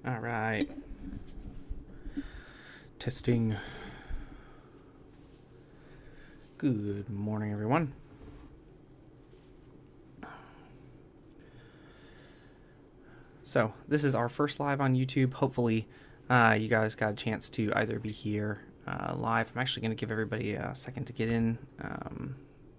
All right. Testing. Good morning, everyone. So, this is our first live on YouTube. Hopefully, you guys got a chance to either be here live. I'm actually going to give everybody a second to get in.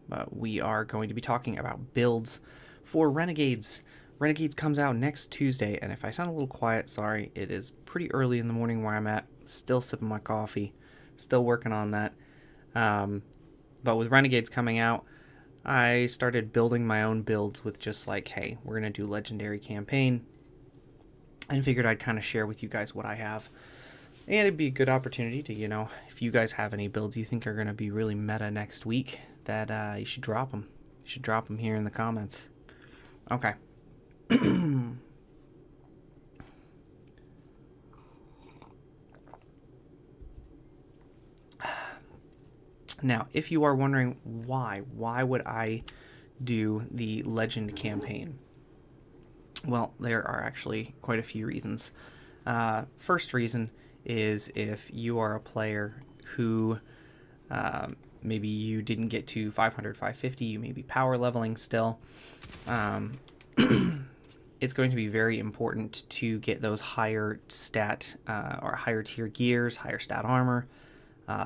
But we are going to be talking about builds for Renegades. Renegades comes out next Tuesday, and if I sound a little quiet, sorry. It is pretty early in the morning where I'm at. Still sipping my coffee. Still working on that. But with Renegades coming out, I started building my own builds with just like, hey, we're going to do Legendary Campaign. And figured I'd kind of share with you guys what I have. And it'd be a good opportunity to, if you guys have any builds you think are going to be really meta next week, that you should drop them. You should drop them here in the comments. Okay. Now, if you are wondering why would I do the Legend campaign? Well, there are actually quite a few reasons. First reason is if you are a player who maybe you didn't get to 500, 550, you may be power leveling still. It's going to be very important to get those higher stat or higher tier gears, higher stat armor.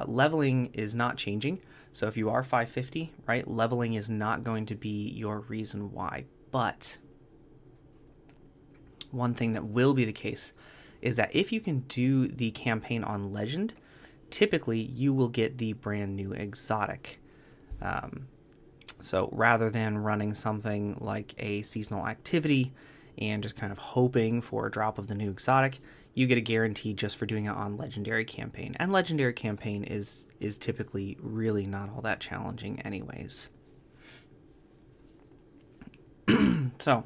Leveling is not changing. So if you are 550, right, leveling is not going to be your reason why. But one thing that will be the case is that if you can do the campaign on Legend, typically you will get the brand new exotic. So rather than running something like a seasonal activity and just kind of hoping for a drop of the new exotic, you get a guarantee just for doing it on Legendary Campaign. And Legendary Campaign is typically really not all that challenging anyways. So,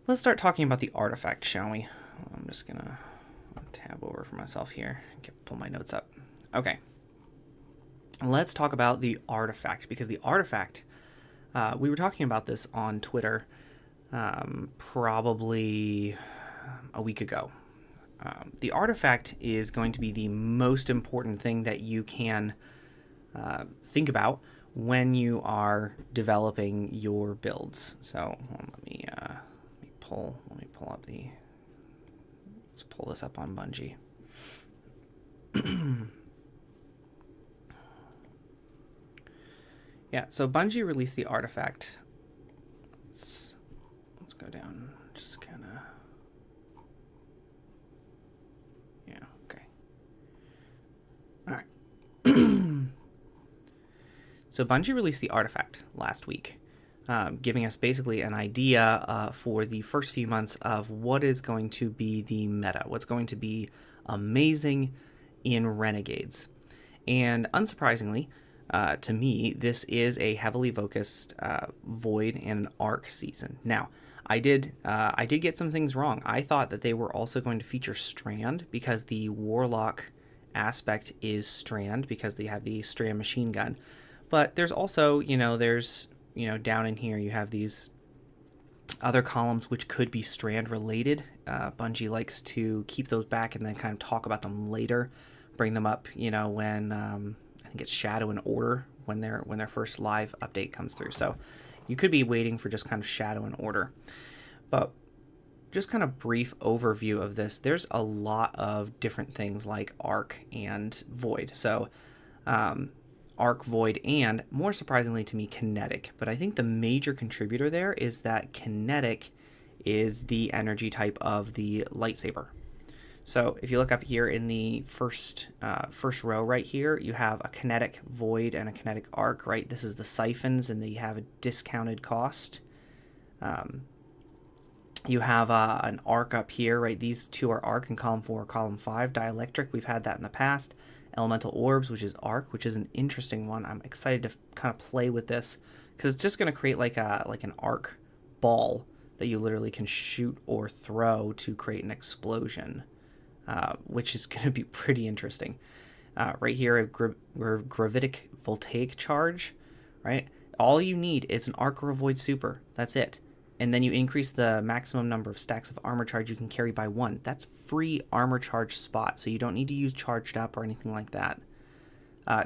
let's start talking about the artifact, shall we? I'm just going to tab over for myself here and pull my notes up. Okay. Let's talk about the artifact, because the artifact, we were talking about this on Twitter probably a week ago. The artifact is going to be the most important thing that you can think about when you are developing your builds. So let me pull up let's pull this up on Bungie. Yeah, so Bungie released the artifact. Let's go down, just kind of. Yeah, okay. All right. So Bungie released the artifact last week, giving us basically an idea for the first few months of what is going to be the meta, what's going to be amazing in Renegades. And unsurprisingly, to me, this is a heavily focused Void and Arc season. Now, I did get some things wrong. I thought that they were also going to feature Strand because the Warlock aspect is Strand because they have the Strand machine gun. But there's also, down in here you have these other columns which could be Strand related. Bungie likes to keep those back and then kind of talk about them later, bring them up, when I think it's Shadow and Order when their first live update comes through. So you could be waiting for just kind of Shadow and Order. But just kind of brief overview of this, there's a lot of different things like Arc and Void. So Arc, Void, and more surprisingly to me, Kinetic. But I think the major contributor there is that Kinetic is the energy type of the lightsaber. So if you look up here in the first row right here, you have a Kinetic Void and a Kinetic Arc, right? This is the siphons, and they have a discounted cost. You have an Arc up here, right? These two are Arc in column 4, column 5. Dielectric, we've had that in the past. Elemental Orbs, which is Arc, which is an interesting one. I'm excited to kind of play with this because it's just going to create like an Arc ball that you literally can shoot or throw to create an explosion, which is going to be pretty interesting. Right here, Gravitic Voltaic Charge, right? All you need is an Arc or a Void Super. That's it. and then you increase the maximum number of stacks of armor charge you can carry by 1. That's free armor charge spot, so you don't need to use charged up or anything like that.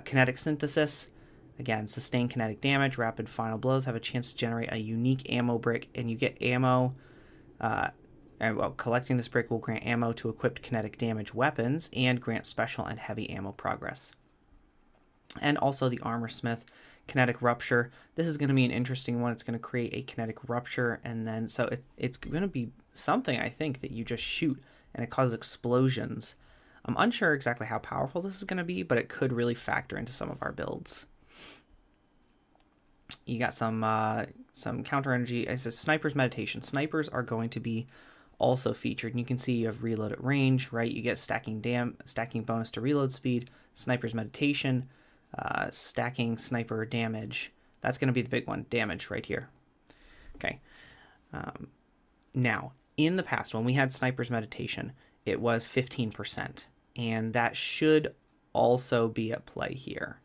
Kinetic synthesis, again, sustain kinetic damage. Rapid final blows have a chance to generate a unique ammo brick, and you get ammo. Collecting this brick will grant ammo to equipped kinetic damage weapons and grant special and heavy ammo progress. And also the armor smith, kinetic rupture. This is going to be an interesting one. It's going to create a kinetic rupture, and then so it's going to be something, I think, that you just shoot and it causes explosions. I'm unsure exactly how powerful this is going to be, but it could really factor into some of our builds. You got some counter energy. It says sniper's meditation. Snipers are going to be also featured, and you can see you have reload at range, right? You get stacking bonus to reload speed, sniper's meditation, stacking sniper damage. That's going to be the big one, damage right here. Okay. Now, in the past, when we had sniper's meditation, it was 15%, and that should also be at play here.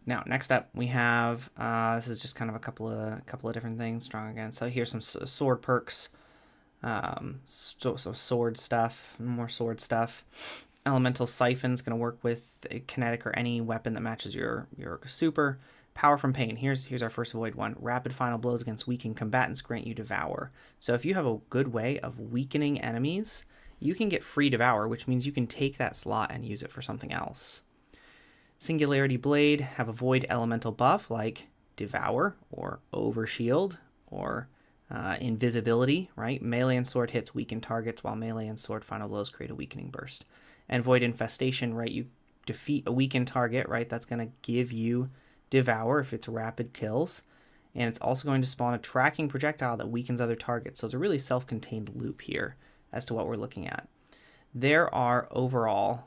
Now, next up, we have, this is just kind of a couple of different things, strong again. So here's some sword perks, so sword stuff, more sword stuff. Elemental Siphon's going to work with a kinetic or any weapon that matches your super. Power from Pain. Here's our first void one. Rapid final blows against weakened combatants grant you Devour. So if you have a good way of weakening enemies, you can get free Devour, which means you can take that slot and use it for something else. Singularity Blade have a void elemental buff like Devour or Overshield or Invisibility, right? Melee and sword hits weaken targets, while melee and sword final blows create a weakening burst. And Void Infestation, right? You defeat a weakened target, right? That's going to give you Devour if it's rapid kills. And it's also going to spawn a tracking projectile that weakens other targets. So it's a really self-contained loop here as to what we're looking at. There are overall,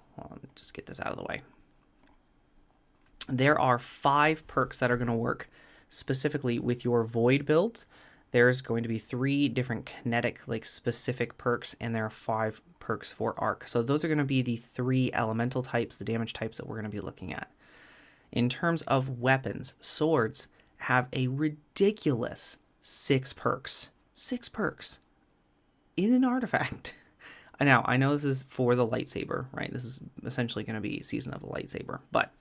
just get this out of the way. There are 5 perks that are going to work specifically with your Void builds. There's going to be 3 different kinetic, specific perks, and there are 5 perks for arc. So those are going to be the 3 elemental types, the damage types that we're going to be looking at. In terms of weapons, swords have a ridiculous 6 perks. 6 perks in an artifact. Now, I know this is for the lightsaber, right? This is essentially going to be Season of the Lightsaber, but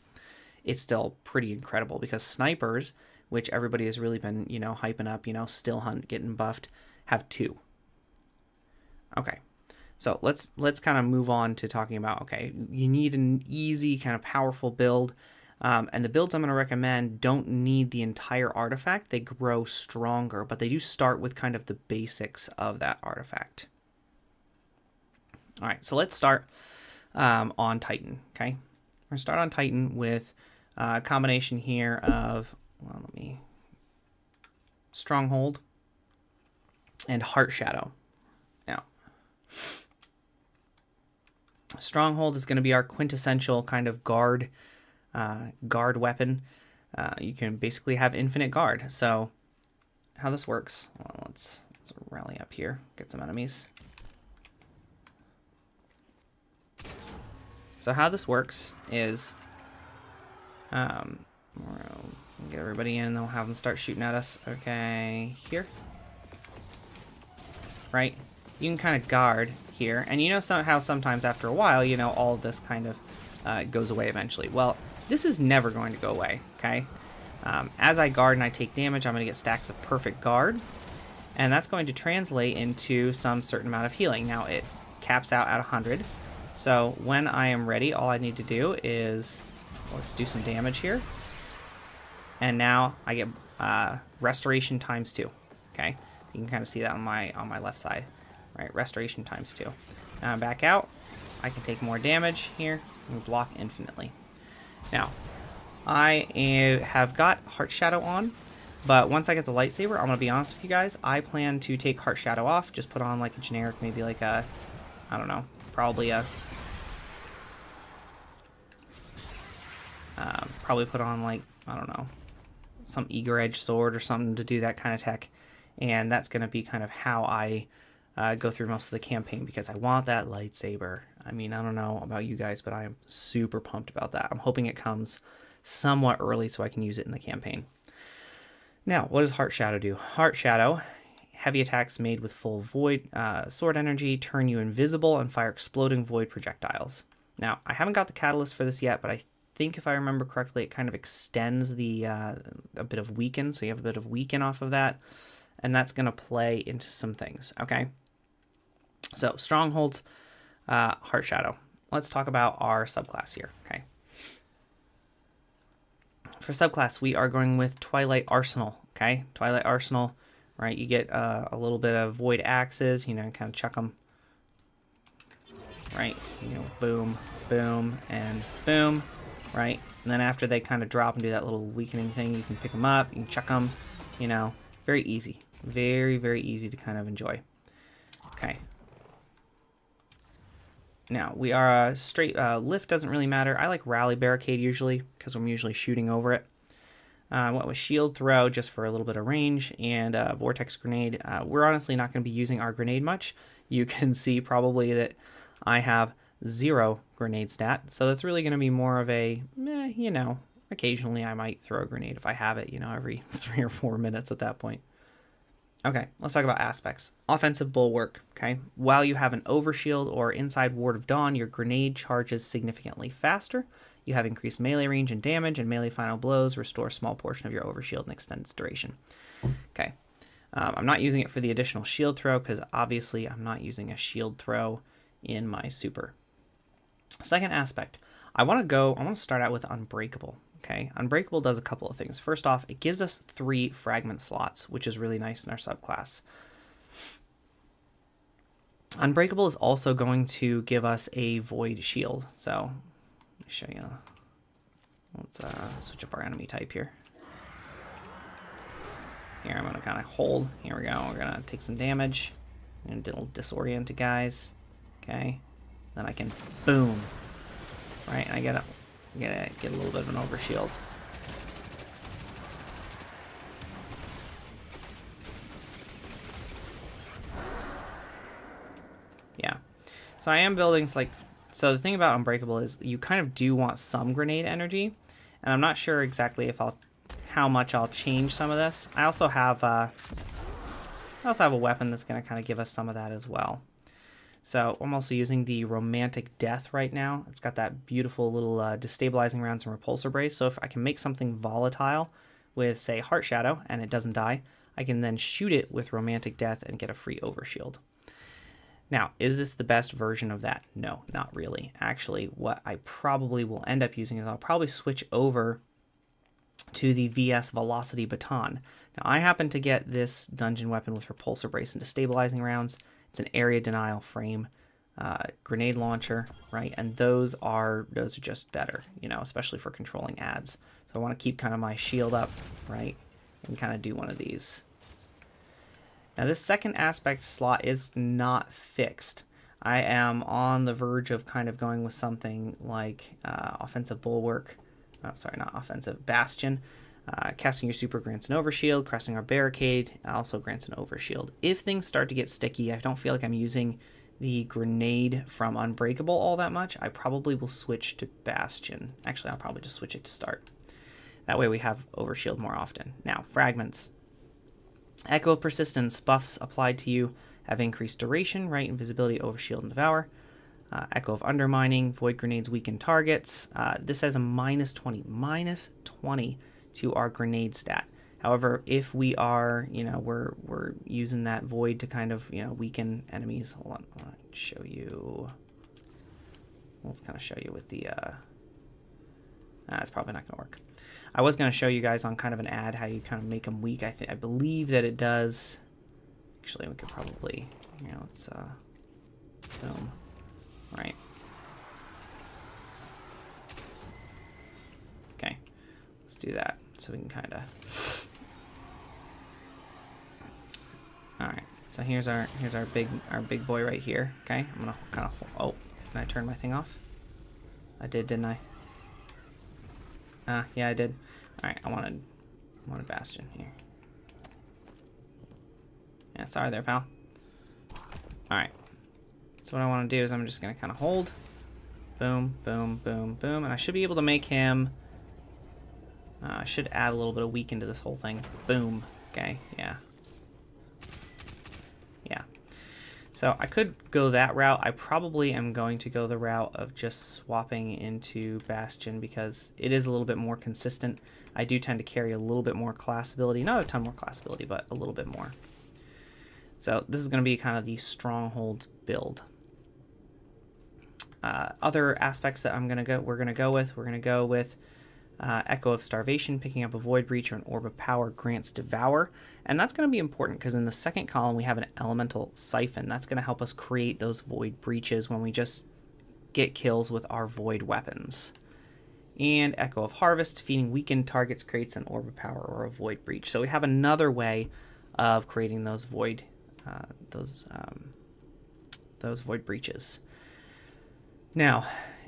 it's still pretty incredible because snipers, which everybody has really been, hyping up, Still Hunt getting buffed, have 2. Okay. So let's kind of move on to talking about, okay, you need an easy kind of powerful build. And the builds I'm going to recommend don't need the entire artifact. They grow stronger, but they do start with kind of the basics of that artifact. All right, so let's start on Titan, okay? We're going to start on Titan with a combination here of, Stronghold and Heart Shadow. Now, Stronghold is going to be our quintessential kind of guard weapon. You can basically have infinite guard. So how this works, well, let's rally up here, get some enemies. So how this works is, we'll get everybody in, they'll have them start shooting at us. Okay, here. Right? You can kind of guard here, and how sometimes after a while, all of this kind of goes away eventually. Well, this is never going to go away, okay? As I guard and I take damage, I'm going to get stacks of perfect guard, and that's going to translate into some certain amount of healing. Now, it caps out at 100, so when I am ready, all I need to do is, let's do some damage here, and now I get restoration times 2, okay? You can kind of see that on my left side, right? Restoration times 2. Now I'm back out. I can take more damage here and block infinitely. Now, I have got Heart Shadow on, but once I get the lightsaber, I'm going to be honest with you guys, I plan to take Heart Shadow off, just put on like a generic, maybe like a, I don't know, probably put on like, I don't know, some eager edge sword or something to do that kind of tech, and that's going to be kind of how I go through most of the campaign, because I want that lightsaber. I mean, I don't know about you guys, but I am super pumped about that. I'm hoping it comes somewhat early so I can use it in the campaign. Now, what does Heart Shadow do? Heart Shadow, heavy attacks made with full void sword energy turn you invisible and fire exploding void projectiles. Now, I haven't got the catalyst for this yet, but I think if I remember correctly, it kind of extends the a bit of weaken, so you have a bit of weaken off of that, and that's going to play into some things, okay? So, Strongholds, Heart Shadow. Let's talk about our subclass here, okay? For subclass, we are going with Twilight Arsenal, okay? Twilight Arsenal, right? You get a little bit of Void Axes, you know, kind of chuck them, right? You know, boom, boom, and boom, right? And then after they kind of drop and do that little weakening thing, you can pick them up, you can chuck them, you know, very easy. Very, very easy to kind of enjoy. Okay. Now, we are straight, lift doesn't really matter. I like Rally Barricade usually, because I'm usually shooting over it. Went with Shield Throw just for a little bit of range, and Vortex Grenade. We're honestly not going to be using our grenade much. You can see probably that I have 0 grenade stat, so that's really going to be more of a, you know, occasionally I might throw a grenade if I have it, you know, every 3 or 4 minutes at that point. Okay, let's talk about aspects. Offensive Bulwark, okay? While you have an Overshield or Inside Ward of Dawn, your grenade charges significantly faster. You have increased melee range and damage, and melee final blows restore a small portion of your Overshield and extend its duration. Okay, I'm not using it for the additional shield throw, because obviously I'm not using a shield throw in my super. Second aspect, I want to start out with Unbreakable. Okay, Unbreakable does a couple of things. First off, it gives us 3 fragment slots, which is really nice in our subclass. Unbreakable is also going to give us a Void Shield. So, let me show you. Let's switch up our enemy type here. Here, I'm going to kind of hold. Here we go. We're going to take some damage. And it'll disorient the guys. Okay. Then I can boom. Right, I get a little bit of an overshield. Yeah. So I am building so the thing about Unbreakable is you kind of do want some grenade energy, and I'm not sure exactly how much I'll change some of this. I also have a weapon that's going to kind of give us some of that as well. So I'm also using the Romantic Death right now. It's got that beautiful little destabilizing rounds and repulsor brace. So if I can make something volatile with, say, Heart Shadow and it doesn't die, I can then shoot it with Romantic Death and get a free overshield. Now, is this the best version of that? No, not really. Actually, what I probably will end up using is I'll probably switch over to the VS Velocity Baton. Now, I happen to get this dungeon weapon with repulsor brace and destabilizing rounds. It's an area denial frame, grenade launcher, right? And those are just better, you know, especially for controlling ads. So I want to keep kind of my shield up, right, and kind of do one of these. Now this second aspect slot is not fixed. I am on the verge of kind of going with something like Offensive Bulwark. Oh, sorry, not Offensive Bastion. Casting your super grants an overshield. Casting our barricade also grants an overshield. If things start to get sticky, I don't feel like I'm using the grenade from Unbreakable all that much. I probably will switch to Bastion. Actually, I'll probably just switch it to start. That way we have overshield more often. Now, fragments. Echo of Persistence buffs applied to you have increased duration, right? Invisibility, overshield, and devour. Echo of Undermining, void grenades weaken targets. This has a -20 to our grenade stat. However, if we are, you know, we're using that void to kind of, you know, weaken enemies. Hold on, I want to show you. Let's kind of show you with the. It's probably not going to work. I was going to show you guys on kind of an ad how you kind of make them weak. I believe that it does. Actually, we could probably, you know, let's film, right? Okay, let's do that so we can kind of. All right, so here's our big boy right here. Okay, I'm gonna kind of. Oh, did I turn my thing off? I did, didn't I? Yeah, I did. All right, I wanted Bastion here. Yeah, sorry there, pal. All right. So what I want to do is I'm just gonna kind of hold. Boom, boom, boom, boom, and I should be able to make him. I should add a little bit of weaken to this whole thing. Boom. Okay, yeah. Yeah. So I could go that route. I probably am going to go the route of just swapping into Bastion because it is a little bit more consistent. I do tend to carry a little bit more class ability. Not a ton more class ability, but a little bit more. So this is going to be kind of the stronghold build. Other aspects that we're going to go with Echo of Starvation, picking up a Void Breach or an Orb of Power grants Devour. And that's going to be important because in the second column we have an Elemental Siphon. That's going to help us create those Void Breaches when we just get kills with our Void weapons. And Echo of Harvest, defeating weakened targets creates an Orb of Power or a Void Breach. So we have another way of creating those Void Breaches. Now,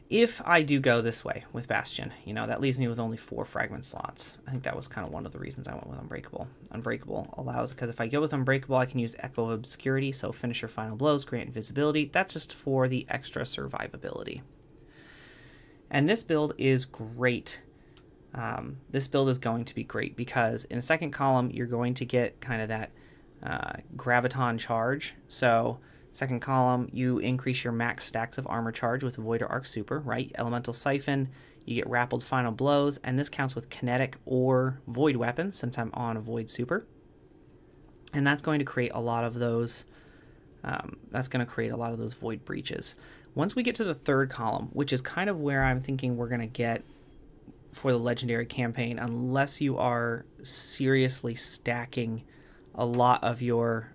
if I do go this way with Bastion, that leaves me with only 4 fragment slots. I think that was kind of one of the reasons I went with Unbreakable. Unbreakable allows, because if I go with Unbreakable, I can use Echo of Obscurity, so Finisher Final Blows, grant invisibility. That's just for the extra survivability. And this build is great. This build is going to be great because in the second column, you're going to get kind of that Graviton charge. So second column, you increase your max stacks of armor charge with Void or Arc Super, right? Elemental Siphon, you get Rapid Final Blows, and this counts with Kinetic or Void weapons since I'm on a Void Super. And that's going to create a lot of those. Void Breaches. Once we get to the third column, which is kind of where I'm thinking we're going to get for the Legendary campaign, unless you are seriously stacking a lot of your...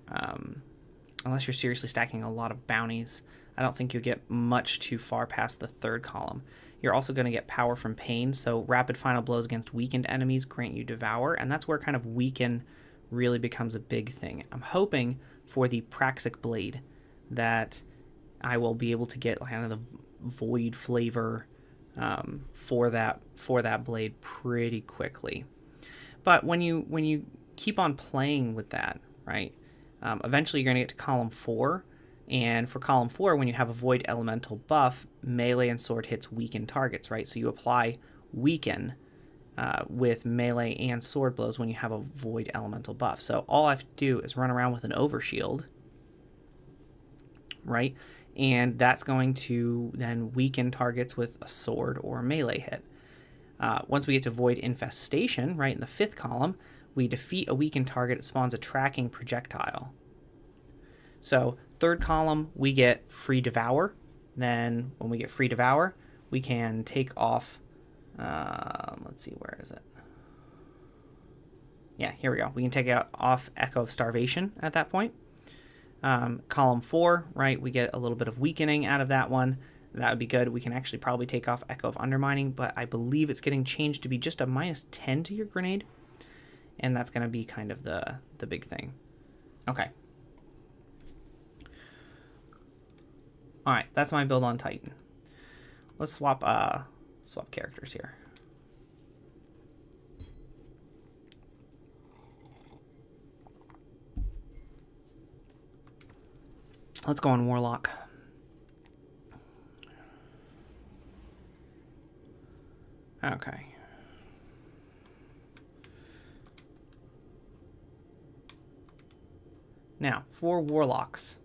unless you're seriously stacking a lot of bounties, I don't think you'll get much too far past the third column. You're also going to get Power from Pain, so Rapid Final Blows against weakened enemies grant you Devour, and that's where kind of Weaken really becomes a big thing. I'm hoping for the Praxic Blade that I will be able to get kind of the Void flavor for that blade pretty quickly. But when you keep on playing with that, right? Eventually, you're going to get to column 4, and for column 4, when you have a Void Elemental buff, melee and sword hits weaken targets, right? So you apply weaken with melee and sword blows when you have a Void Elemental buff. So all I have to do is run around with an Overshield, right? And that's going to then weaken targets with a sword or a melee hit. Once we get to Void Infestation, right, in the 5th column, we defeat a weakened target, it spawns a tracking projectile. So, 3rd column, we get Free Devour. Then, when we get Free Devour, we can take off... let's see, where is it? Yeah, here we go. We can take off Echo of Starvation at that point. Column 4, right, we get a little bit of weakening out of that one. That would be good. We can actually probably take off Echo of Undermining, but I believe it's getting changed to be just a -10 to your grenade. And that's going to be kind of the big thing. Okay. All right, that's my build on Titan. Let's swap characters here. Let's go on Warlock. Okay. Now, for Warlocks,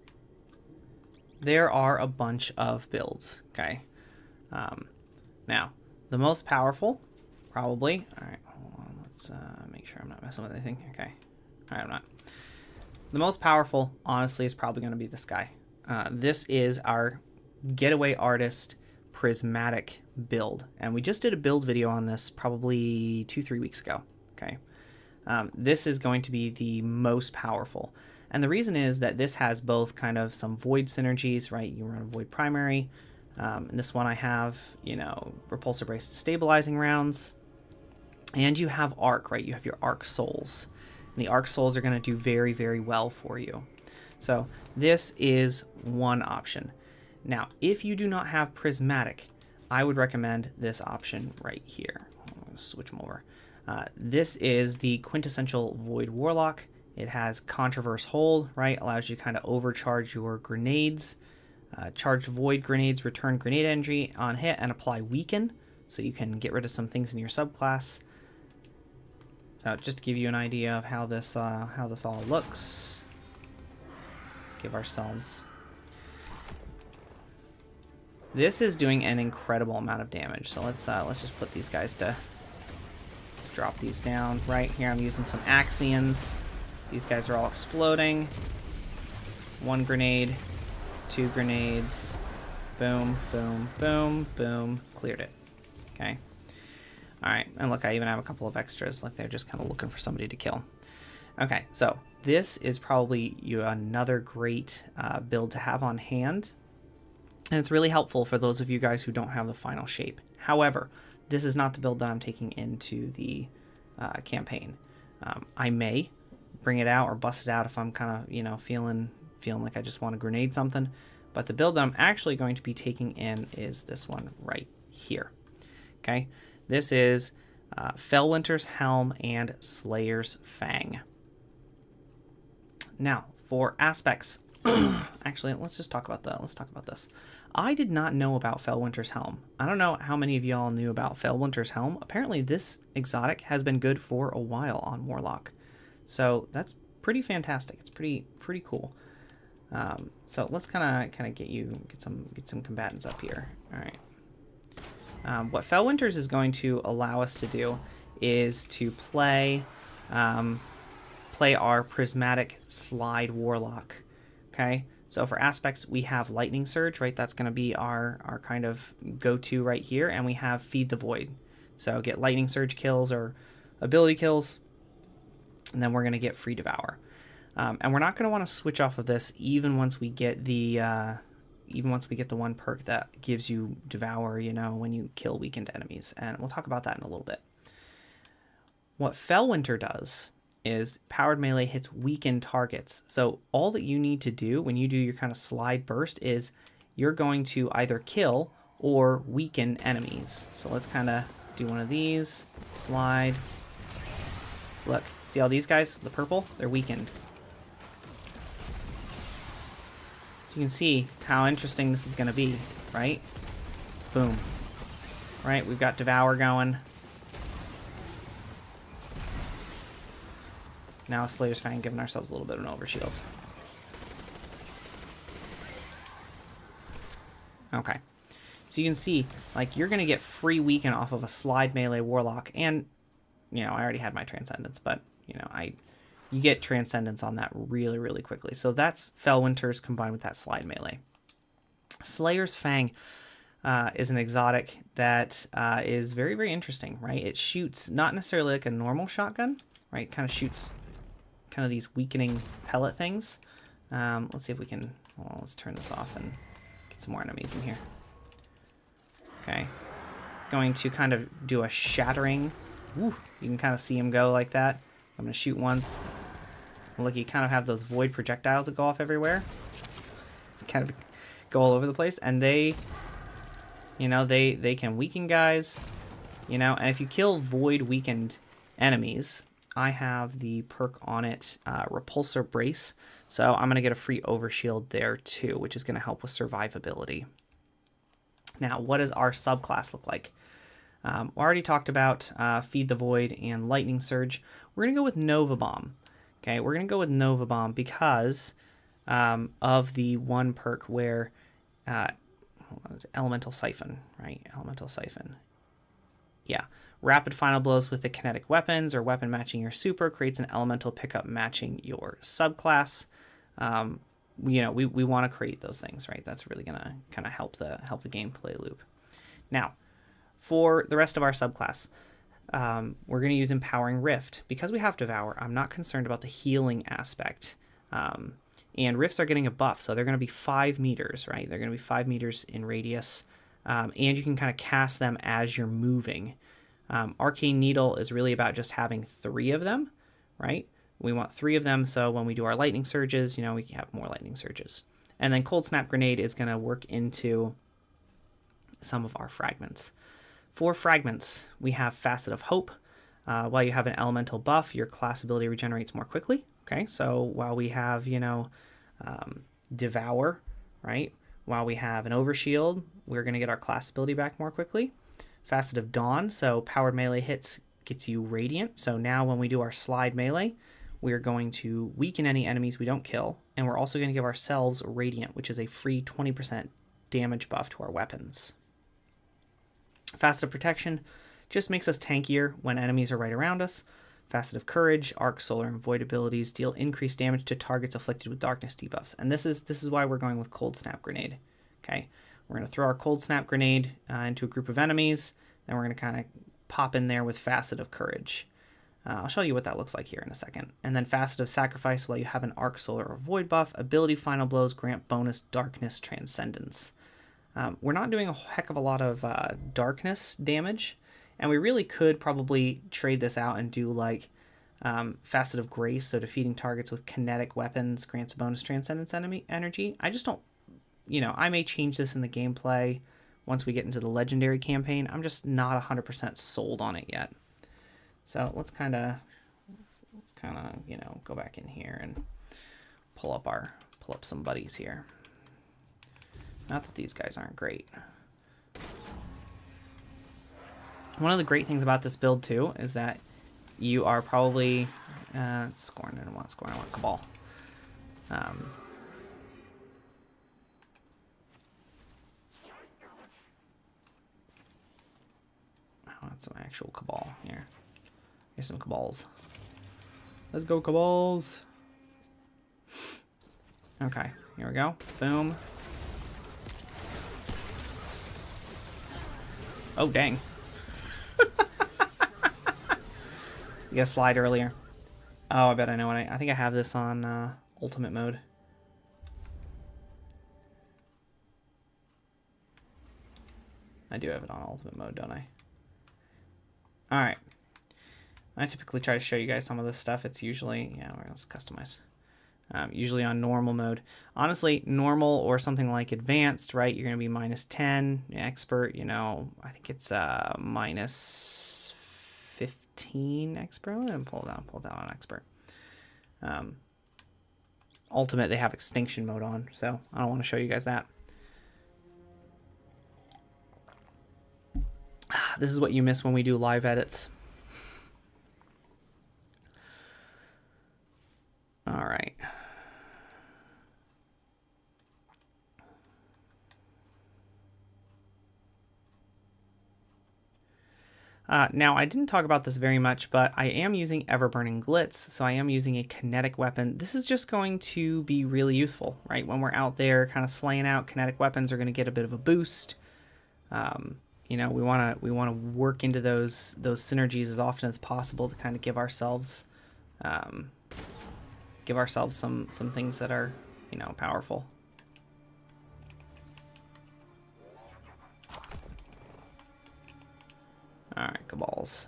there are a bunch of builds, okay? Now, the most powerful, probably... Alright, hold on, let's make sure I'm not messing with anything. Okay. Alright, I'm not. The most powerful, honestly, is probably going to be this guy. This is our Getaway Artist Prismatic build. And we just did a build video on this probably 2-3 weeks ago, okay? This is going to be the most powerful. And the reason is that this has both kind of some Void synergies, right? You run a Void primary. In this one I have, Repulsor Brace stabilizing rounds. And you have Arc, right? You have your Arc Souls. And the Arc Souls are going to do very, very well for you. So this is one option. Now, if you do not have Prismatic, I would recommend this option right here. I'm going to switch them over. This is the quintessential Void Warlock. It has Controverse Hold, right? Allows you to kind of overcharge your grenades. Charged Void grenades return grenade energy on hit and apply Weaken, so you can get rid of some things in your subclass. So just to give you an idea of how this all looks, let's give ourselves. This is doing an incredible amount of damage. So let's just put these guys to. Let's drop these down right here. I'm using some Axions. These guys are all exploding. 1 grenade, 2 grenades. Boom, boom, boom, boom. Cleared it. Okay. All right, and look, I even have a couple of extras. Like they're just kind of looking for somebody to kill. Okay, so this is probably another great build to have on hand. And it's really helpful for those of you guys who don't have the final shape. However, this is not the build that I'm taking into the campaign. I may bring it out or bust it out if I'm kind of, you know, feeling like I just want to grenade something. But the build that I'm actually going to be taking in is this one right here. Okay, this is Fellwinter's Helm and Slayer's Fang. Now, for aspects, actually, let's talk about this. I did not know about Fellwinter's Helm. I don't know how many of y'all knew about Fellwinter's Helm. Apparently, this exotic has been good for a while on Warlock, so that's pretty fantastic. It's pretty cool. So let's kind of get some combatants up here. All right. What Fellwinter's is going to allow us to do is to play our prismatic slide warlock. Okay. So for aspects, we have Lightning Surge, right? That's going to be our kind of go-to right here. And we have Feed the Void. So get Lightning Surge kills or ability kills. And then we're going to get Free Devour. And we're not going to want to switch off of this even once we get the one perk that gives you Devour, you know, when you kill weakened enemies. And we'll talk about that in a little bit. What Fellwinter does is powered melee hits weakened targets. So all that you need to do when you do your kind of slide burst is you're going to either kill or weaken enemies. So let's kind of do one of these. Slide. Look, see all these guys? The purple? They're weakened. So you can see how interesting this is going to be, right? Boom. Right, we've got Devour going. Now Slayer's Fang, giving ourselves a little bit of an overshield. Okay. So you can see, like, you're going to get free weaken off of a slide melee warlock. And, you know, I already had my Transcendence, but, you know, you get Transcendence on that really, really quickly. So that's Fellwinter's combined with that slide melee. Slayer's Fang is an exotic that is very, very interesting, right? It shoots not necessarily like a normal shotgun, right? It kind of shoots kind of these weakening pellet things. Let's see if we can, well, let's turn this off and get some more enemies in here. Okay. Going to kind of do a shattering. Woo, you can kind of see him go like that. I'm going to shoot once. Look, you kind of have those void projectiles that go off everywhere. Kind of go all over the place. And they, you know, they can weaken guys. You know, and if you kill void weakened enemies, I have the perk on it, Repulsor Brace. So I'm going to get a free overshield there too, which is going to help with survivability. Now, what does our subclass look like? We already talked about Feed the Void and Lightning Surge. We're going to go with Nova Bomb. Okay, we're going to go with Nova Bomb because of the one perk where Elemental Siphon, right? Elemental Siphon. Yeah. Rapid final blows with the kinetic weapons or weapon matching your super creates an elemental pickup matching your subclass. You know, we want to create those things, right? That's really going to kind of help the gameplay loop. Now, for the rest of our subclass, we're going to use Empowering Rift. Because we have Devour, I'm not concerned about the healing aspect. And Rifts are getting a buff, so they're going to be 5 meters, right? They're going to be 5 meters in radius. And you can kind of cast them as you're moving. Arcane Needle is really about just having 3 of them, right? We want 3 of them, so when we do our lightning surges, you know, we can have more lightning surges. And then Cold Snap Grenade is going to work into some of our fragments. For fragments, we have Facet of Hope. While you have an elemental buff, your class ability regenerates more quickly. Okay, so while we have, you know, Devour, right? While we have an Overshield, we're going to get our class ability back more quickly. Facet of Dawn, so powered melee hits gets you Radiant. So now when we do our slide melee, we're going to weaken any enemies we don't kill, and we're also going to give ourselves Radiant, which is a free 20% damage buff to our weapons. Faceted Protection just makes us tankier when enemies are right around us. Facet of Courage, Arc, Solar, and Void abilities deal increased damage to targets afflicted with darkness debuffs. And this is why we're going with Cold Snap Grenade. Okay, we're going to throw our Cold Snap Grenade into a group of enemies, then we're going to kind of pop in there with Facet of Courage. I'll show you what that looks like here in a second. And then Facet of Sacrifice, while you have an Arc, Solar, or Void buff, ability Final Blows grant bonus Darkness Transcendence. We're not doing a heck of a lot of darkness damage, and we really could probably trade this out and do like Facet of Grace, so defeating targets with kinetic weapons grants bonus Transcendence enemy energy. I just don't, I may change this in the gameplay once we get into the Legendary campaign. I'm just not 100% sold on it yet. So let's kind of, go back in here and pull up some buddies here. Not that these guys aren't great. One of the great things about this build, too, is that you are probably... Scorn, I don't want Scorn, I want Cabal. I want some actual Cabal here. Here's some Cabals. Let's go, Cabals! Okay, here we go. Boom. Oh, dang. You got a slide earlier. Oh, I bet I know what I think I have this on ultimate mode. I do have it on ultimate mode, don't I? Alright. I typically try to show you guys some of this stuff. It's usually, let's customize. Usually on normal mode. Honestly, normal or something like advanced, right? You're going to be -10. Expert, I think it's minus 15 expert. I'm going to pull down on expert. Ultimate, they have extinction mode on, so I don't want to show you guys that. This is what you miss when we do live edits. All right. Now, I didn't talk about this very much, but I am using Everburning Glitz, so I am using a kinetic weapon. This is just going to be really useful, right? When we're out there kind of slaying out, kinetic weapons are going to get a bit of a boost. We want to work into those synergies as often as possible to kind of give ourselves some things that are, powerful. All right, Cabals.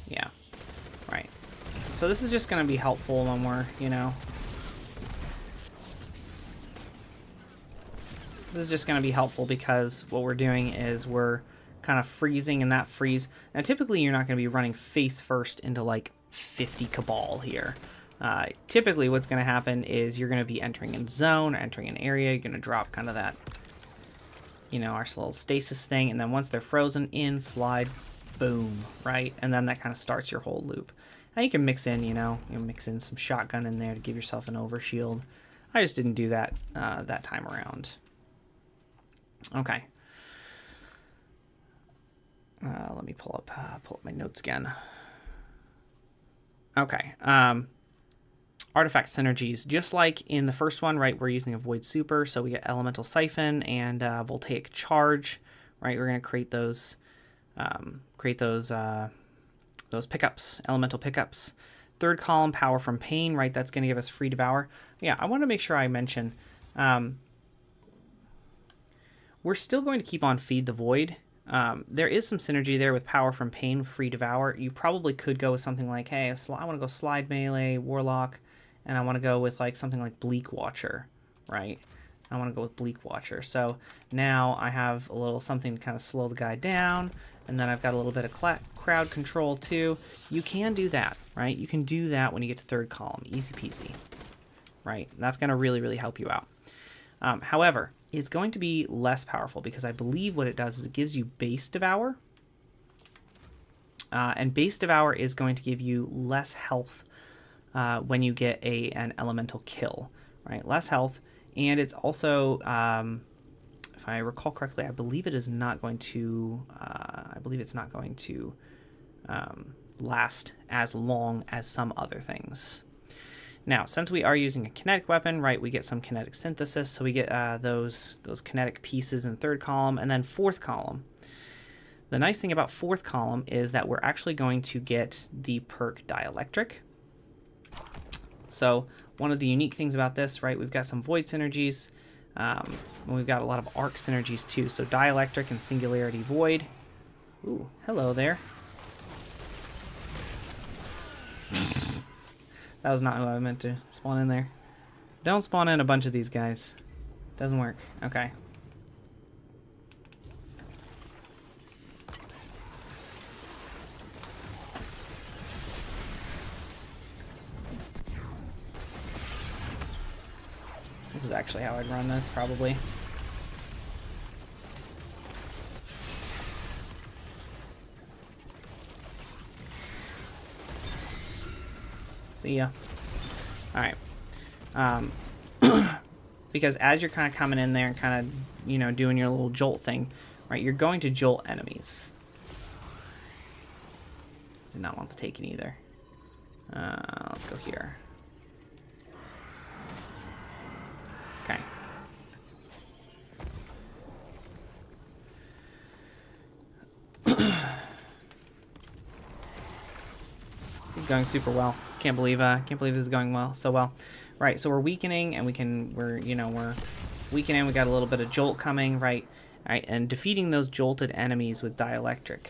Yeah, right. So this is just going to be helpful when we're, This is just going to be helpful because what we're doing is we're kind of freezing in that freeze. Now, typically, you're not going to be running face first into like 50 Cabal here. Typically, what's going to happen is you're going to be entering a zone, entering an area. You're going to drop kind of that, our little stasis thing. And then once they're frozen in, slide, boom, right? And then that kind of starts your whole loop. Now, you can mix in, mix in some shotgun in there to give yourself an overshield. I just didn't do that that time around. Okay. Let me pull up my notes again. Okay. Artifact synergies. Just like in the first one, right, we're using a Void Super, so we get Elemental Siphon and Voltaic Charge, right? We're going to create those pickups, elemental pickups. Third column, Power from Pain, right? That's going to give us Free Devour. Yeah, I want to make sure I mention, we're still going to keep on Feed the Void. There is some synergy there with Power from Pain, Free Devour. You probably could go with something like, hey, I want to go Slide Melee, Warlock, and I want to go with like something like Bleak Watcher, right? I want to go with Bleak Watcher. So now I have a little something to kind of slow the guy down. And then I've got a little bit of crowd control too. You can do that, right? You can do that when you get to third column. Easy peasy, right? That's going to really, really help you out. However, it's going to be less powerful because I believe what it does is it gives you base devour. And base devour is going to give you less health when you get an elemental kill, right? Less health. And it's also, if I recall correctly, I believe it is not going to, last as long as some other things. Now, since we are using a kinetic weapon, right, we get some kinetic synthesis, so we get those kinetic pieces in third column, and then fourth column. The nice thing about fourth column is that we're actually going to get the perk Dielectric. So one of the unique things about this, right, we've got some void synergies, and we've got a lot of arc synergies too. So Dielectric and Singularity Void. Ooh, hello there. That was not who I meant to spawn in there. Don't spawn in a bunch of these guys. Doesn't work. Okay. This is actually how I'd run this, probably. See ya. Alright. Because as you're kind of coming in there and kind of, you know, doing your little jolt thing, right, you're going to jolt enemies. Did not want the taken either. Let's go here. Okay. This is going super well. Can't believe this is going so well. Right, so we're weakening, and we're weakening. We got a little bit of jolt coming, right? All right, and defeating those jolted enemies with Dielectric.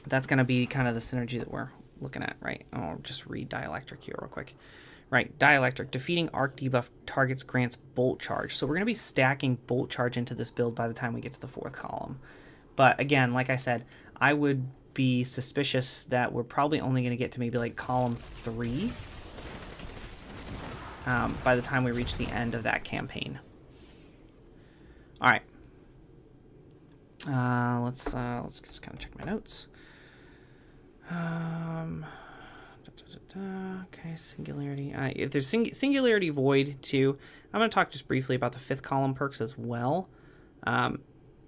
That's going to be kind of the synergy that we're looking at, right? I'll just read Dielectric here real quick. Right, Dielectric. Defeating arc debuff targets grants bolt charge. So we're going to be stacking bolt charge into this build by the time we get to the fourth column. But again, like I said, I would be suspicious that we're probably only going to get to maybe like column 3 by the time we reach the end of that campaign. All right. Let's just kind of check my notes. Okay, Singularity. If there's Singularity Void too, I'm going to talk just briefly about the fifth column perks as well.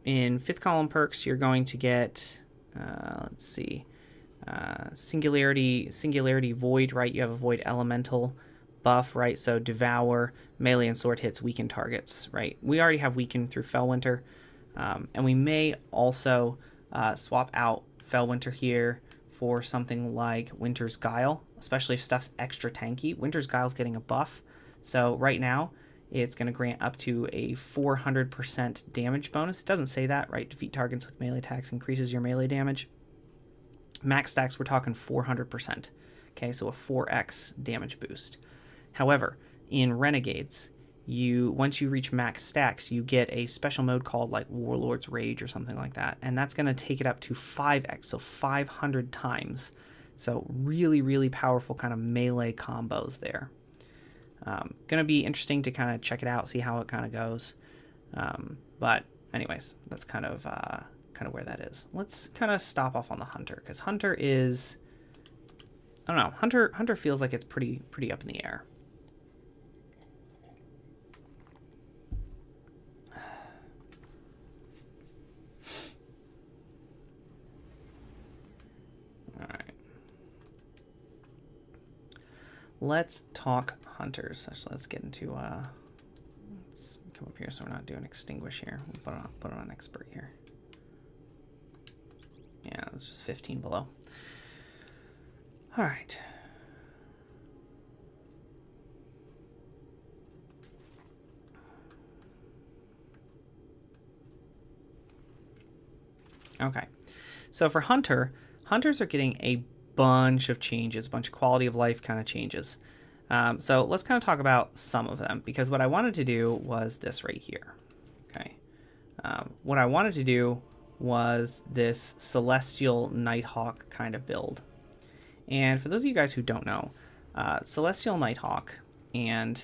In fifth column perks, you're going to get, let's see, Singularity Void, right? You have a Void Elemental buff, right? So Devour, melee, and sword hits weaken targets, right? We already have Weaken through Fellwinter, and we may also swap out Fellwinter here for something like Winter's Guile, especially if stuff's extra tanky. Winter's Guile's getting a buff, so right now it's going to grant up to a 400% damage bonus. It doesn't say that, right? Defeat targets with melee attacks increases your melee damage. Max stacks, we're talking 400%. Okay, so a 4x damage boost. However, in Renegades, once you reach max stacks, you get a special mode called like Warlord's Rage or something like that, and that's going to take it up to 5x, so 500 times. So really, really powerful kind of melee combos there. Going to be interesting to kind of check it out, see how it kind of goes. But anyways, that's kind of where that is. Let's kind of stop off on the Hunter, because Hunter is, I don't know, Hunter feels like it's pretty up in the air. Let's talk hunters. Actually, let's get into let's come up here so we're not doing extinguish here. We'll put it on expert here. Yeah, it's just 15 below. All right. Okay. So for hunters are getting a bunch of changes, a bunch of quality of life kind of changes. So let's kind of talk about some of them, because what I wanted to do was this right here. Okay. What I wanted to do was this Celestial Nighthawk kind of build. And for those of you guys who don't know, Celestial Nighthawk and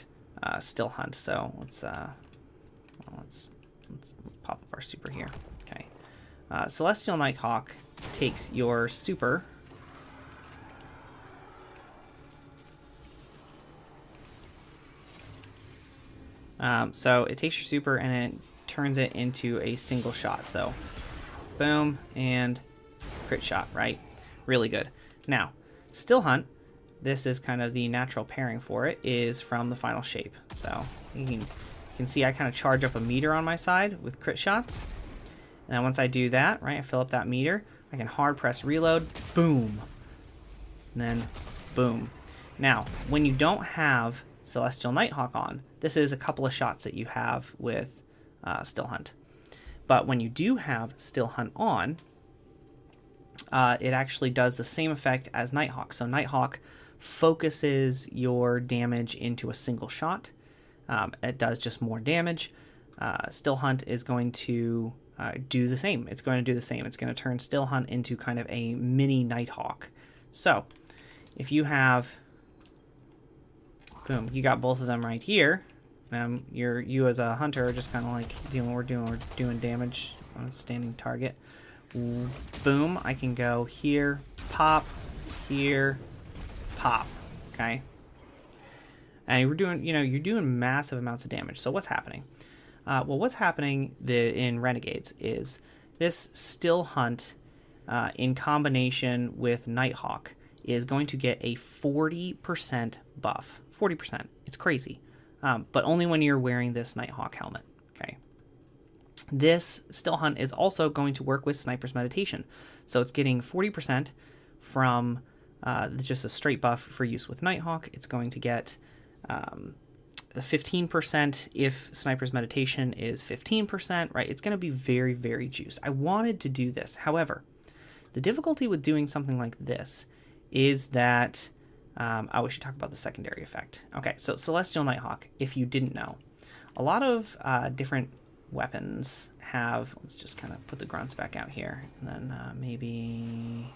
Still Hunt. So let's pop up our super here. Okay, Celestial Nighthawk takes your super. So it takes your super and it turns it into a single shot. So boom and crit shot, right? Really good. Now, Still Hunt, this is kind of the natural pairing for it, is from the Final Shape. So you can see I kind of charge up a meter on my side with crit shots. And then once I do that, right, I fill up that meter, I can hard press reload, boom, and then boom. Now, when you don't have Celestial Nighthawk on, this is a couple of shots that you have with Still Hunt. But when you do have Still Hunt on, it actually does the same effect as Nighthawk. So Nighthawk focuses your damage into a single shot. It does just more damage. Still Hunt is going to do the same. It's going to do the same. It's going to turn Still Hunt into kind of a mini Nighthawk. So if you have, boom, you got both of them right here. You as a hunter are just kind of like doing what we're doing damage on a standing target. Boom, I can go here, pop, okay? And we're doing, you're doing massive amounts of damage. So what's happening? Well, what's happening in Renegades is this Still Hunt in combination with Nighthawk is going to get a 40% buff. 40%. It's crazy. But only when you're wearing this Nighthawk helmet, okay? This Still Hunt is also going to work with Sniper's Meditation. So it's getting 40% from just a straight buff for use with Nighthawk. It's going to get 15% if Sniper's Meditation is 15%, right? It's going to be very, very juiced. I wanted to do this. However, the difficulty with doing something like this is that we should talk about the secondary effect. Okay, so Celestial Nighthawk, if you didn't know, a lot of different weapons have, let's just kind of put the grunts back out here, and then maybe,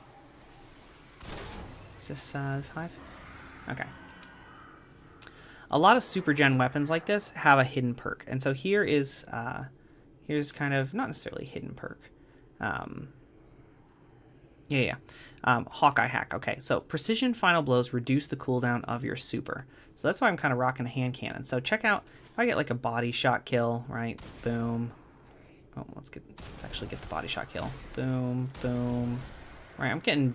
is this Hive? Okay. A lot of super gen weapons like this have a hidden perk, and so here's kind of, not necessarily a hidden perk. Hawkeye hack. Okay, so precision final blows reduce the cooldown of your super. So that's why I'm kind of rocking a hand cannon. So check out, if I get like a body shot kill, right? Boom. Oh, let's actually get the body shot kill. Boom, boom. Right, I'm getting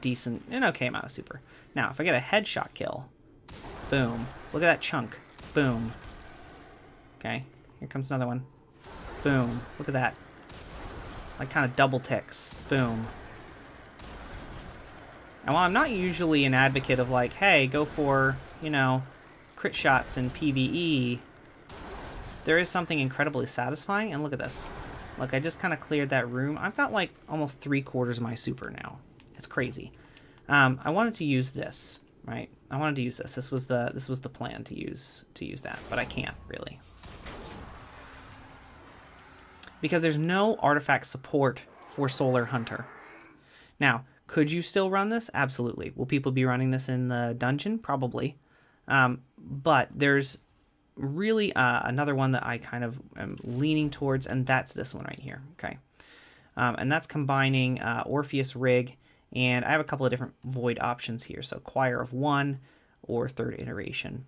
an okay amount of super. Now, if I get a headshot kill, boom. Look at that chunk. Boom. Okay, here comes another one. Boom. Look at that. Like kind of double ticks. Boom. And while I'm not usually an advocate of like, hey, go for, crit shots in PvE, there is something incredibly satisfying. And look at this. Look, I just kind of cleared that room. I've got like almost 3/4 of my super now. It's crazy. I wanted to use this, right? I wanted to use this. This was the plan to use that, but I can't really. Because there's no artifact support for Solar Hunter. Now, could you still run this? Absolutely. Will people be running this in the dungeon? Probably. But there's really another one that I kind of am leaning towards, and that's this one right here. Okay. And that's combining Orpheus Rig, and I have a couple of different Void options here. So Choir of One or Third Iteration.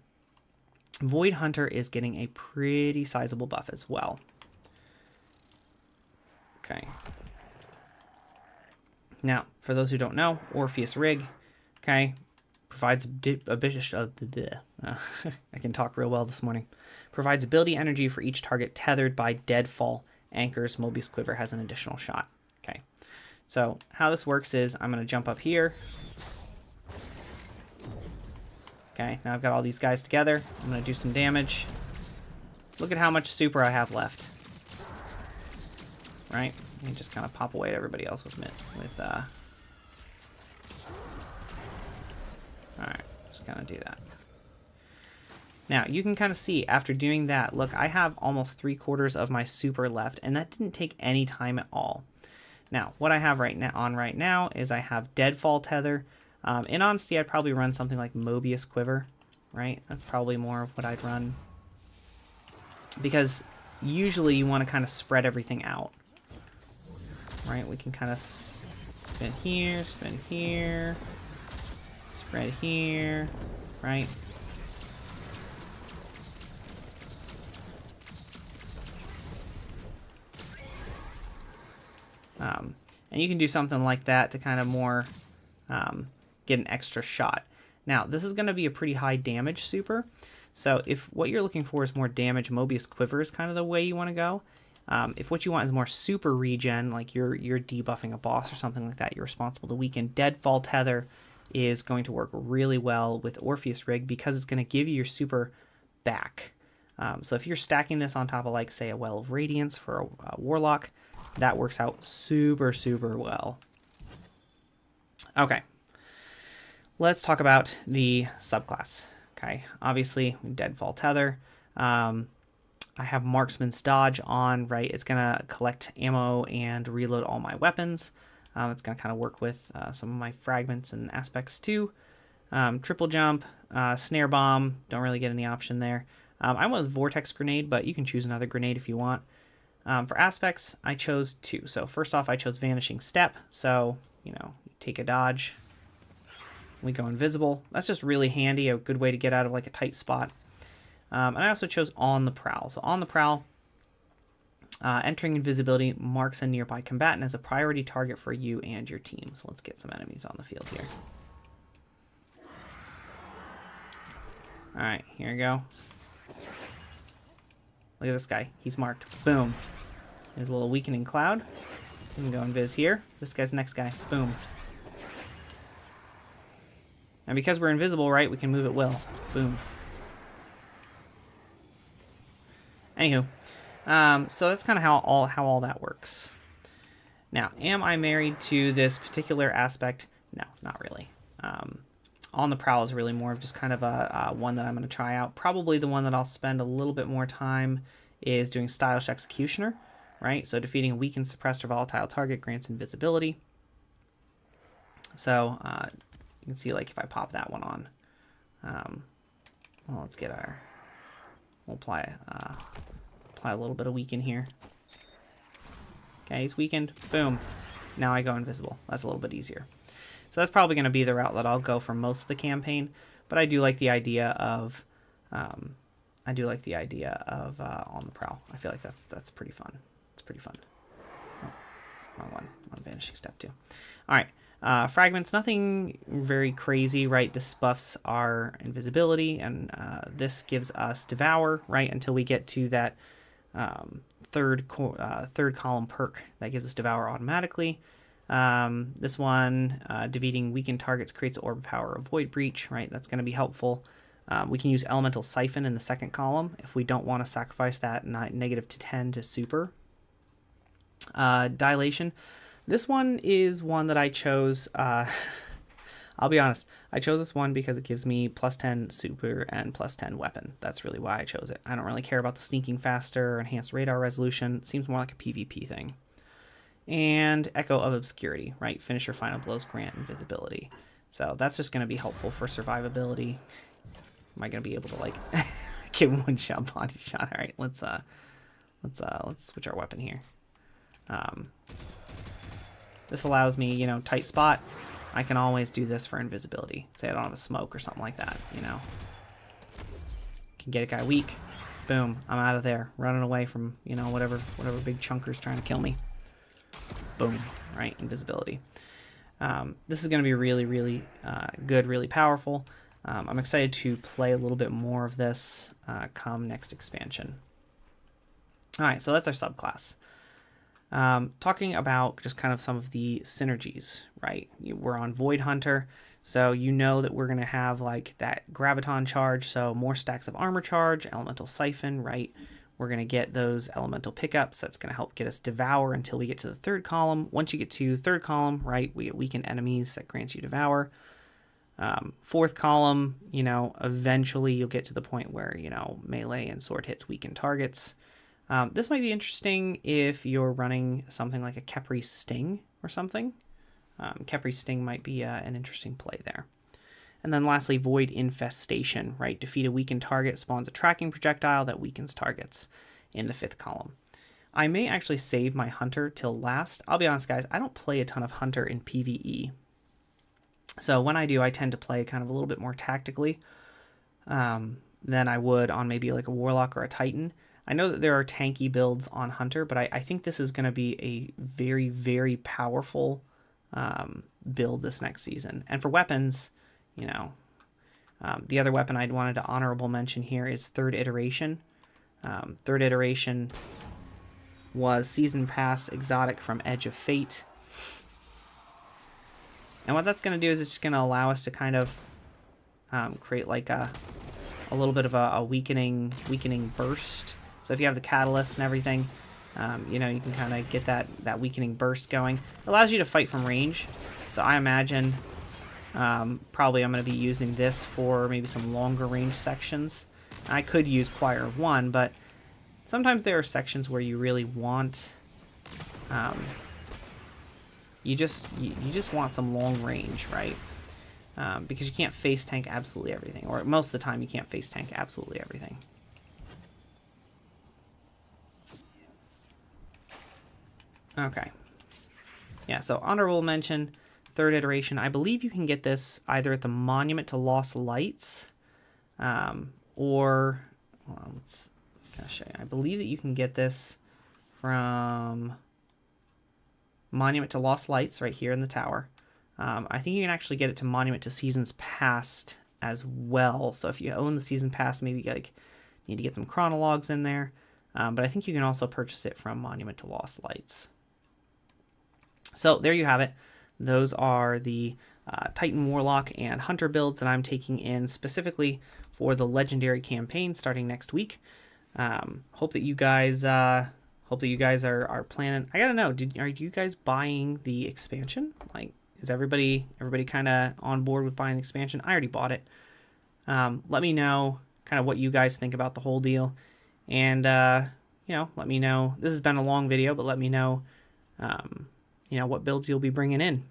Void Hunter is getting a pretty sizable buff as well. Okay. Now, for those who don't know, Orpheus Rig, okay, provides I can talk real well this morning. Provides ability energy for each target tethered by deadfall anchors. Mobius Quiver has an additional shot. Okay, so how this works is I'm going to jump up here. Okay, now I've got all these guys together. I'm going to do some damage. Look at how much super I have left. Right? Let me just kind of pop away at everybody else with Alright, just kind of do that. Now, you can kind of see, after doing that, look, I have almost 3/4 of my super left, and that didn't take any time at all. Now, what I have right now is I have Deadfall Tether. In honesty, I'd probably run something like Mobius Quiver, right? That's probably more of what I'd run. Because usually you want to kind of spread everything out, right? We can kind of spin here, spread here, right? And you can do something like that to kind of more get an extra shot. Now, this is going to be a pretty high damage super. So if what you're looking for is more damage, Mobius Quiver is kind of the way you want to go. If what you want is more super regen, like you're debuffing a boss or something like that, you're responsible to weaken, Deadfall Tether is going to work really well with Orpheus Rig because it's going to give you your super back. So if you're stacking this on top of, like, say, a Well of Radiance for a Warlock, that works out super, super well. Okay. Let's talk about the subclass. Okay, obviously, Deadfall Tether. I have Marksman's Dodge on, right? It's going to collect ammo and reload all my weapons. It's going to kind of work with some of my fragments and aspects too. Triple Jump, Snare Bomb, don't really get any option there. I went with Vortex Grenade, but you can choose another grenade if you want. For aspects, I chose 2. So first off, I chose Vanishing Step. So, you take a dodge. We go invisible. That's just really handy, a good way to get out of like a tight spot. And I also chose On the Prowl. So On the Prowl, entering invisibility marks a nearby combatant as a priority target for you and your team. So let's get some enemies on the field here. All right, here we go. Look at this guy. He's marked. Boom. There's a little weakening cloud. We can go invis here. This guy's the next guy. Boom. And because we're invisible, right, we can move at will. Boom. Anywho, so that's kind of how all that works. Now, am I married to this particular aspect? No, not really. On the Prowl is really more of just kind of a one that I'm going to try out. Probably the one that I'll spend a little bit more time is doing Stylish Executioner, right? So defeating a weakened, suppressed, or volatile target grants invisibility. So you can see, like, if I pop that one on, well, let's get we'll apply a little bit of weaken here. Okay, he's weakened. Boom. Now I go invisible. That's a little bit easier. So that's probably going to be the route that I'll go for most of the campaign. But I do like the idea of, On the Prowl. I feel like that's pretty fun. It's pretty fun. Oh, wrong one. On Vanishing Step too. All right. Fragments, nothing very crazy, right? This buffs our invisibility, and this gives us Devour, right? Until we get to that third column perk that gives us Devour automatically. This one, defeating weakened targets creates Orb of Power or Void Breach, right? That's going to be helpful. We can use Elemental Siphon in the second column if we don't want to sacrifice that -10 to super. Dilation. This one is one that I chose. I'll be honest. I chose this one because it gives me +10 super and +10 weapon. That's really why I chose it. I don't really care about the sneaking faster or enhanced radar resolution. It seems more like a PvP thing. And Echo of Obscurity, right? Finish your final blows, grant invisibility. So that's just going to be helpful for survivability. Am I going to be able to, like, get one shot body shot? All right, let's switch our weapon here. This allows me, tight spot. I can always do this for invisibility. Say I don't have a smoke or something like that, Can get a guy weak. Boom, I'm out of there. Running away from, whatever big chunker's trying to kill me. Boom, right? Invisibility. This is going to be really, really good, really powerful. I'm excited to play a little bit more of this come next expansion. All right, so that's our subclass. Talking about just kind of some of the synergies, right? We're on Void Hunter, so that we're going to have like that Graviton charge, so more stacks of armor charge, Elemental Siphon, right? We're going to get those elemental pickups. That's going to help get us Devour until we get to the third column. Once you get to third column, right, we get Weakened Enemies that grants you Devour. Fourth column, eventually you'll get to the point where, melee and sword hits weakened targets. This might be interesting if you're running something like a Khepri Sting or something. Khepri Sting might be an interesting play there. And then lastly, Void Infestation, right? Defeat a weakened target, spawns a tracking projectile that weakens targets in the 5th column. I may actually save my Hunter till last. I'll be honest, guys, I don't play a ton of Hunter in PvE. So when I do, I tend to play kind of a little bit more tactically than I would on maybe like a Warlock or a Titan. I know that there are tanky builds on Hunter, but I think this is going to be a very, very powerful build this next season. And for weapons, you know, the other weapon I'd wanted to honorable mention here is Third Iteration. Third Iteration was Season Pass exotic from Edge of Fate. And what that's going to do is it's just going to allow us to kind of create like a little bit of a weakening burst. So if you have the catalyst and everything, you know, you can kind of get that weakening burst going. It allows you to fight from range. So I imagine probably I'm going to be using this for maybe some longer range sections. I could use Choir of One, but sometimes there are sections where you really want, you just want some long range, right? Because you can't face tank absolutely everything, or most of the time you can't face tank absolutely everything. Okay. Yeah, so honorable mention, Third Iteration. I believe you can get this either at the Monument to Lost Lights, or, well, let's kind of show you. I believe that you can get this from Monument to Lost Lights right here in the tower. I think you can actually get it to Monument to Seasons Past as well. So if you own the Season Pass, maybe like need to get some chronologues in there. But I think you can also purchase it from Monument to Lost Lights. So there you have it. Those are the Titan Warlock and Hunter builds that I'm taking in specifically for the Legendary campaign starting next week. Hope that you guys are planning. I gotta know, are you guys buying the expansion? Like, is everybody kind of on board with buying the expansion? I already bought it. Let me know kind of what you guys think about the whole deal, and you know, let me know. This has been a long video, but let me know, you know, what builds you'll be bringing in.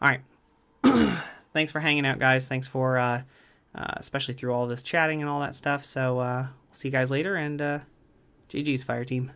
All right. Thanks for hanging out, guys. Thanks for especially through all this chatting and all that stuff. So we'll see you guys later, and GG's, Fire Team.